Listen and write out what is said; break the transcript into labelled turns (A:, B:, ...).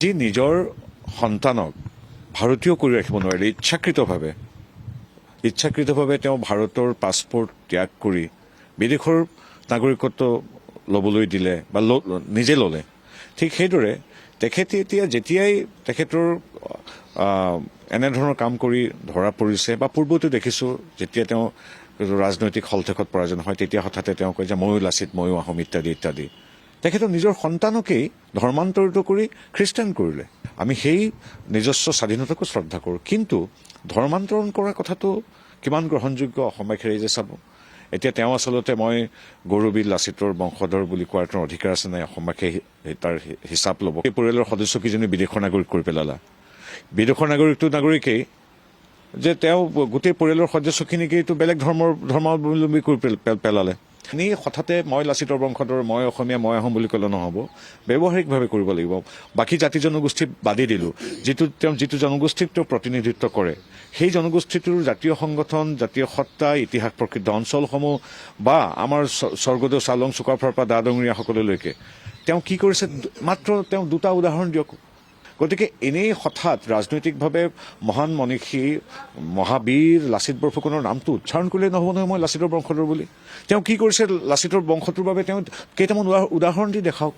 A: যি নিজৰ সন্তানক ভাৰতীয় কৰি ৰাখিব নোৱাৰিলে ইচ্ছাকৃতভাৱে তেওঁ ভাৰতৰ পাছপৰ্ট ত্যাগ কৰি বিদেশৰ নাগৰিকত্ব ল'বলৈ দিলে বা নিজে ল'লে। ঠিক সেইদৰে তেখেতে যেতিয়াই তেখেতৰ এনেধৰণৰ কাম কৰি ধৰা পৰিছে বা পূৰ্বতো দেখিছোঁ যেতিয়া তেওঁ ৰাজনৈতিক হলঠেকত পৰাজন হয় তেতিয়া হঠাতে তেওঁ কয় যে ময়ো লাচিত ময়ো আহোম ইত্যাদি ইত্যাদি। তেখেতৰ নিজৰ সন্তানকেই ধৰ্মান্তৰিত কৰি খ্ৰীষ্টান কৰিলে। আমি সেই নিজস্ব স্বাধীনতাকো শ্ৰদ্ধা কৰোঁ, কিন্তু ধৰ্মান্তৰণ কৰা কথাটো কিমান গ্ৰহণযোগ্য অসমবাসীয়ে যে চাব। এতিয়া তেওঁ আচলতে মই গৌৰৱী লাচিতৰ বংশধৰ বুলি কোৱাৰ তেওঁৰ অধিকাৰ আছে নাই অসমবাসীয়ে তাৰ হিচাপ ল'ব। এই পৰিয়ালৰ সদস্য কিজনী বিদেশৰ নাগৰিক কৰি পেলালা। বিদেশৰ নাগৰিকেই যে তেওঁ গোটেই পৰিয়ালৰ সদস্যখিনিকেইতো বেলেগ ধৰ্মাৱলম্বী কৰি পেলালে। এনেই হঠাতে মই লাচিতৰ বংশধৰ মই অসমীয়া মই আহোম বুলি ক'লে নহ'ব, ব্যৱহাৰিকভাৱে কৰিব লাগিব। বাকী জাতি জনগোষ্ঠী বাদেই দিলোঁ, যিটো জনগোষ্ঠীক তেওঁ প্ৰতিনিধিত্ব কৰে সেই জনগোষ্ঠীটোৰ জাতীয় সংগঠন জাতীয় সত্তা ইতিহাস প্ৰকৃত অঞ্চলসমূহ বা আমাৰ স্বৰ্গদেউ চাওলুং চুকাফাৰ পৰা দা ডঙৰীয়াসকললৈকে তেওঁ কি কৰিছে মাত্ৰ তেওঁ দুটা উদাহৰণ দিয়ক। গতিকে এনেই হঠাৎ ৰাজনৈতিকভাৱে মহান মনীষী মহাবীৰ লাচিত বৰফুকনৰ নামটো উচ্চাৰণ কৰিলে নহ'ব নহয় মই লাচিতৰ বংশধৰ বুলি। তেওঁ কি কৰিছে লাচিতৰ বংশটোৰ বাবে তেওঁ কেইটামান উদাহৰণ দি দেখাওক।